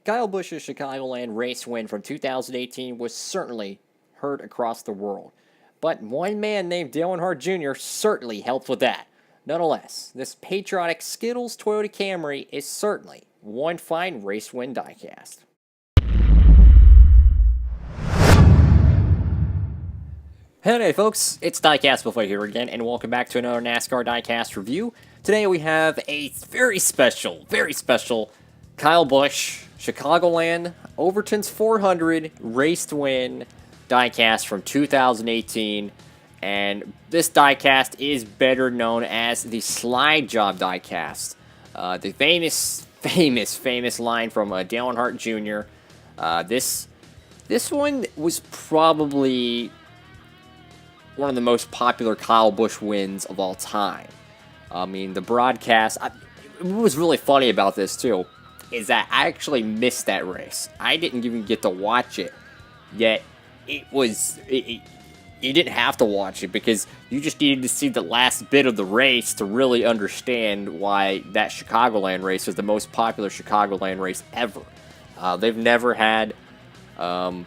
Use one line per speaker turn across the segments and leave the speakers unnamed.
Kyle Busch's Chicagoland race win from 2018 was certainly heard across the world, but one man named Dale Earnhardt Jr. certainly helped with that. Nonetheless, this patriotic Skittles Toyota Camry is certainly one fine race win diecast. Hey folks, it's Diecastbuffet here again, and welcome back to another NASCAR diecast review. Today we have a very special Kyle Busch Chicagoland Overton's 400 race to win diecast from 2018, and this diecast is better known as the slide job diecast. The famous line from Dale Earnhardt Jr. This one was probably one of the most popular Kyle Busch wins of all time. I mean, the broadcast, what was really funny about this too, is that I actually missed that race. I didn't even get to watch it, yet you didn't have to watch it because you just needed to see the last bit of the race to really understand why that Chicagoland race was the most popular Chicagoland race ever. They've never had, you don't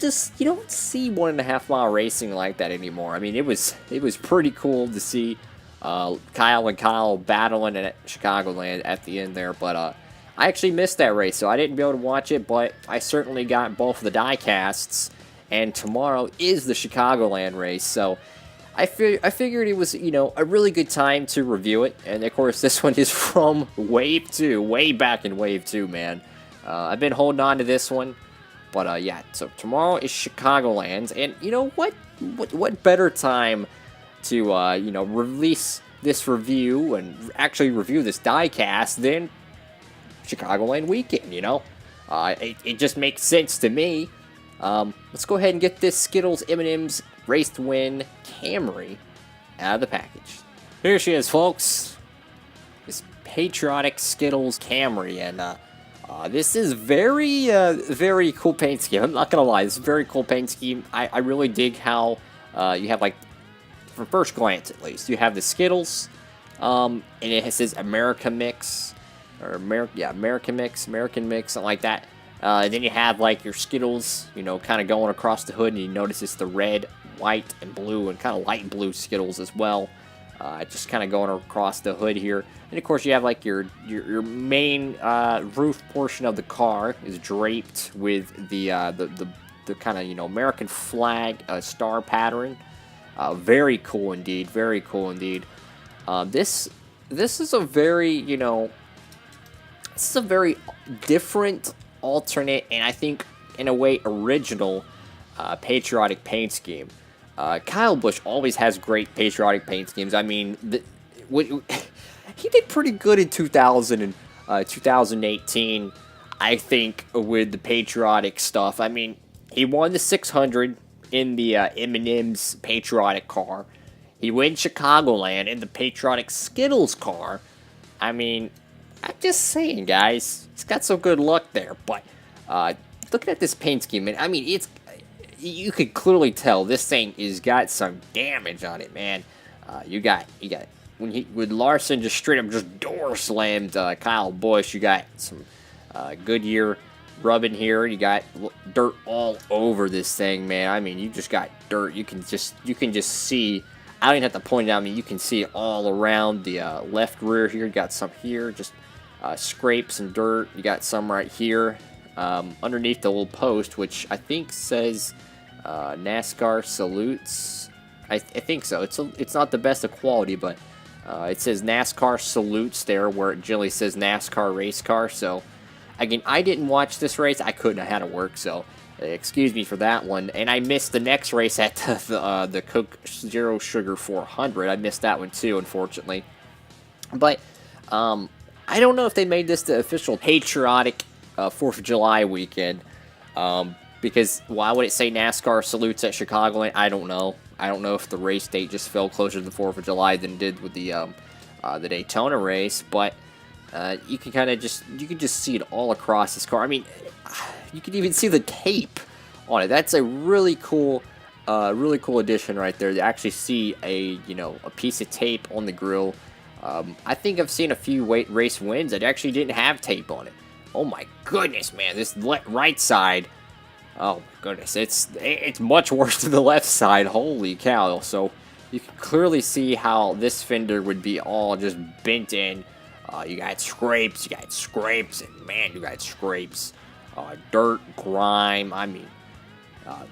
see 1.5 mile racing like that anymore. I mean, it was pretty cool to see Kyle and Kyle battling at Chicagoland at the end there, but I actually missed that race, so I didn't be able to watch it, but I certainly got both of the diecasts, and tomorrow is the Chicagoland race, so I figured it was, a really good time to review it, and of course this one is from Wave 2, way back in Wave 2, man. I've been holding on to this one, but yeah, so tomorrow is Chicagoland, and you know what better time to, release this review and actually review this diecast than Chicagoland weekend, It just makes sense to me. Let's go ahead and get this Skittles M&M's Race to Win Camry out of the package. Here she is, folks. This patriotic Skittles Camry, and this is very cool paint scheme. I'm not gonna lie, this is a very cool paint scheme. I really dig how you have, like, from first glance at least, you have the Skittles, and it says America Mix, or American Mix, something like that. And then you have, like, your Skittles, kind of going across the hood, and you notice it's the red, white, and blue, and kind of light blue Skittles as well. Just kind of going across the hood here. And of course you have, like, your main roof portion of the car is draped with the kind of, American flag star pattern. Very cool indeed, very cool indeed. This is a very, this is a very different, alternate, and I think in a way original patriotic paint scheme. Kyle Busch always has great patriotic paint schemes. I mean, he did pretty good in 2018, I think, with the patriotic stuff. I mean, he won the 600 in the M&M's patriotic car. He wins Chicagoland in the patriotic Skittles car. I mean, I'm just saying, guys, he's got some good luck there. But looking at this paint scheme, man, I mean, you could clearly tell this thing has got some damage on it, man. You got when Larson just straight up just door slammed Kyle Busch. You got some Goodyear rubbing here. You got dirt all over this thing, man. I mean, you just got dirt. You can just see. I don't even have to point it out. I mean, you can see it all around the left rear here. You got some here, just scrapes and dirt. You got some right here underneath the little post, which I think says NASCAR salutes. I think so. It's not the best of quality, but it says NASCAR salutes there, where it generally says NASCAR race car. So again, I didn't watch this race. I couldn't have had it work, so excuse me for that one. And I missed the next race at the Coke Zero Sugar 400. I missed that one too, unfortunately. But I don't know if they made this the official patriotic 4th of July weekend. Because why would it say NASCAR salutes at Chicagoland? I don't know. I don't know if the race date just fell closer to the 4th of July than it did with the Daytona race. But you can just see it all across this car. I mean, you can even see the tape on it. That's a really cool addition right there. To actually see a piece of tape on the grill. I think I've seen a few race wins that actually didn't have tape on it. Oh my goodness, man, this right side. Oh my goodness, it's much worse than the left side. Holy cow! So you can clearly see how this fender would be all just bent in. You got scrapes, and man, you got scrapes. Dirt, grime. I mean,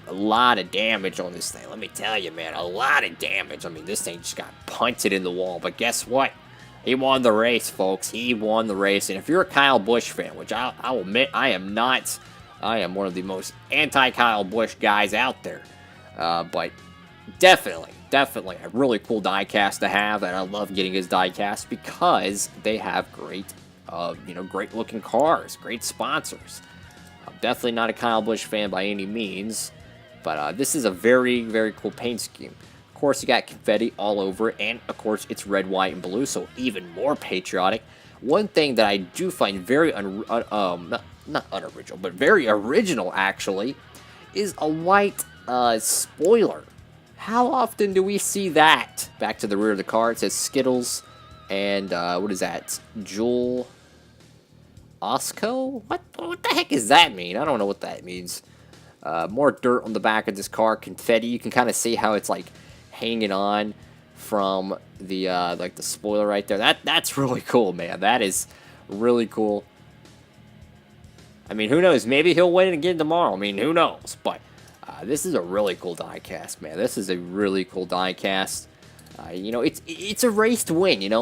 a lot of damage on this thing. Let me tell you, man, a lot of damage. I mean, this thing just got punted in the wall. But guess what? He won the race, folks. He won the race. And if you're a Kyle Busch fan, which I'll admit I am not. I am one of the most anti-Kyle Busch guys out there. But definitely a really cool diecast to have, and I love getting his diecast because they have great, great looking cars, great sponsors. I'm definitely not a Kyle Busch fan by any means, but this is a very, very cool paint scheme. Of course, you got confetti all over it, and of course, it's red, white, and blue, so even more patriotic. One thing that I do find very not unoriginal, but very original, actually, is a white spoiler. How often do we see that? Back to the rear of the car, it says Skittles, and what is that? Jewel Osco? What the heck does that mean? I don't know what that means. More dirt on the back of this car, confetti. You can kind of see how it's like hanging on from the like the spoiler right there. That's really cool, man. That is really cool. I mean, who knows? Maybe he'll win it again tomorrow. I mean, who knows? But this is a really cool diecast, man. This is a really cool diecast. It's a race to win.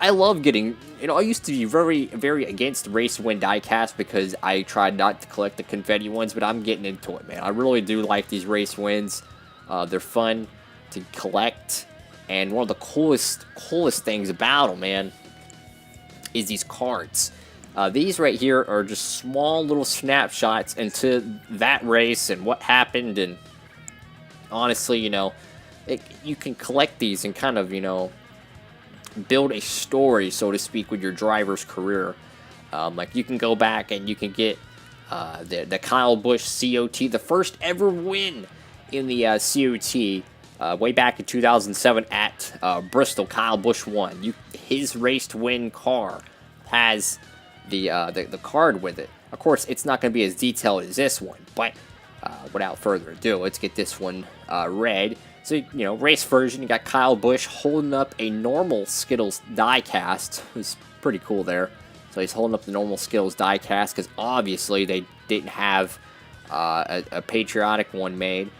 I love getting. I used to be very, very against race to win diecast because I tried not to collect the confetti ones, but I'm getting into it, man. I really do like these race wins. They're fun to collect, and one of the coolest things about them, man, is these cards. These right here are just small little snapshots into that race and what happened, and honestly, you can collect these and kind of, build a story, so to speak, with your driver's career. Like, you can go back and you can get the Kyle Busch COT, the first ever win in the COT, way back in 2007 at Bristol. Kyle Busch won. His race to win car has the card with it. Of course, it's not going to be as detailed as this one, but without further ado, let's get this one read. So, race version, you got Kyle Busch holding up a normal Skittles diecast. It's pretty cool there. So he's holding up the normal Skittles diecast because obviously they didn't have a patriotic one made.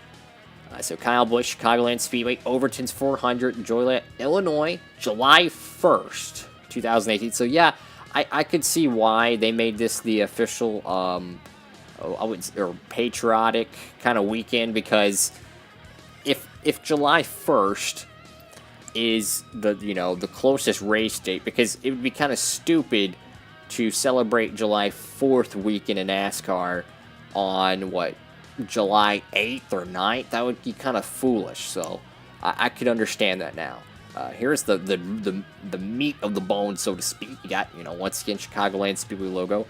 So Kyle Busch, Chicagoland Speedway, Overton's 400, Joliet, Illinois, July 1st, 2018. So yeah, I could see why they made this the official, or patriotic kind of weekend, because if July 1st is the closest race date, because it would be kind of stupid to celebrate July 4th weekend in NASCAR on July 8th or 9th. That would be kind of foolish. So I could understand that now. Here's the meat of the bone, so to speak. You got, once again, Chicagoland Speedway logo.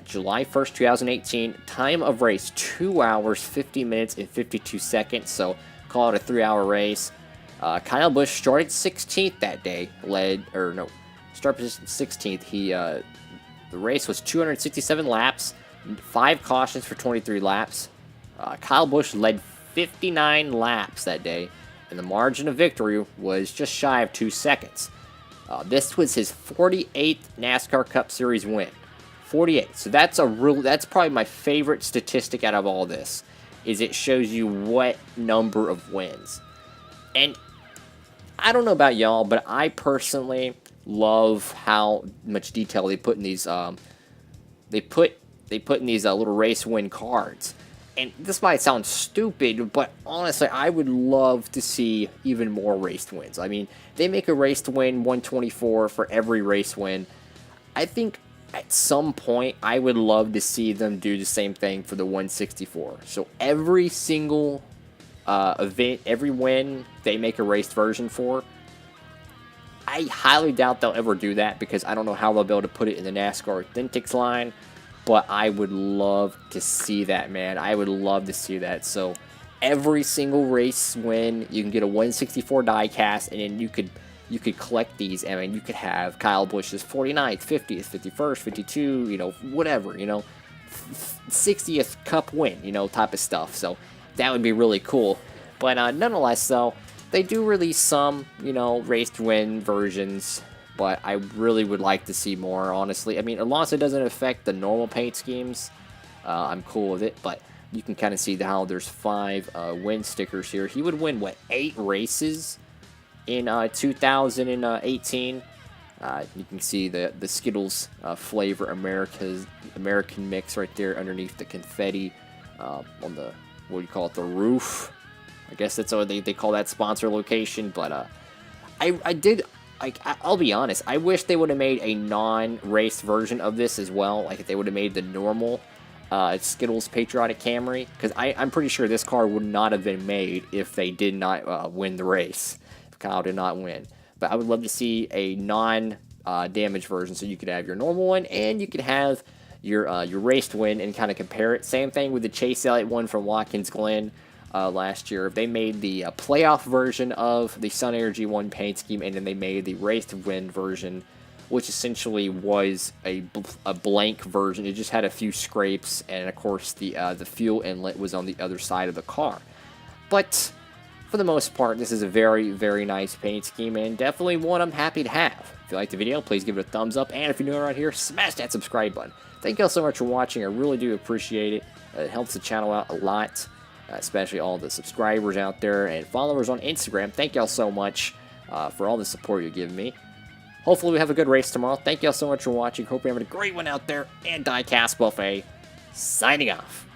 July 1st, 2018. Time of race, 2 hours, 50 minutes, and 52 seconds. So call it a 3-hour race. Kyle Busch started 16th that day. Start position 16th. The race was 267 laps, 5 cautions for 23 laps. Kyle Busch led 59 laps that day, and the margin of victory was just shy of 2 seconds. This was his 48th NASCAR Cup Series win. 48. So that's probably my favorite statistic out of all this, is it shows you what number of wins. And I don't know about y'all, but I personally love how much detail they put in these little race win cards. And this might sound stupid, but honestly, I would love to see even more race wins. I mean, they make a race to win 124 for every race win. I think at some point, I would love to see them do the same thing for the 164. So every single event, every win, they make a raced version for. I highly doubt they'll ever do that, because I don't know how they'll be able to put it in the NASCAR Authentics line. But I would love to see that, man. I would love to see that. So every single race win, you can get a 164 diecast, and then you could you could collect these. I mean, you could have Kyle Busch's 49th, 50th, 51st, 52, you know, whatever, you know, 60th Cup win, you know, type of stuff. So that would be really cool. But nonetheless, though, they do release some, you know, race to win versions. But I really would like to see more, honestly. I mean, as long as it doesn't affect the normal paint schemes, I'm cool with it. But you can kind of see how there's 5 win stickers here. He would win, what, 8 races in 2018. You can see the Skittles flavor American mix right there underneath the confetti on the, what do you call it, the roof. I guess that's what they call that sponsor location. But I'll be honest, I wish they would have made a non-race version of this as well. Like if they would have made the normal Skittles Patriotic Camry, because I'm pretty sure this car would not have been made if they did not win the race. If Kyle did not win. But I would love to see a non-damage version, so you could have your normal one and you could have your raced win and kind of compare it. Same thing with the Chase Elliott one from Watkins Glen last year. They made the playoff version of the Sun Energy 1 paint scheme, and then they made the raced win version, which essentially was a blank version. It just had a few scrapes, and of course the fuel inlet was on the other side of the car. But for the most part, this is a very, very nice paint scheme, and definitely one I'm happy to have. If you liked the video, please give it a thumbs up, and if you're new around here, smash that subscribe button. Thank you all so much for watching. I really do appreciate it. It helps the channel out a lot, especially all the subscribers out there and followers on Instagram. Thank you all so much for all the support you're giving me. Hopefully we have a good race tomorrow. Thank you all so much for watching. Hope you're having a great one out there. And Diecastbuffet, signing off.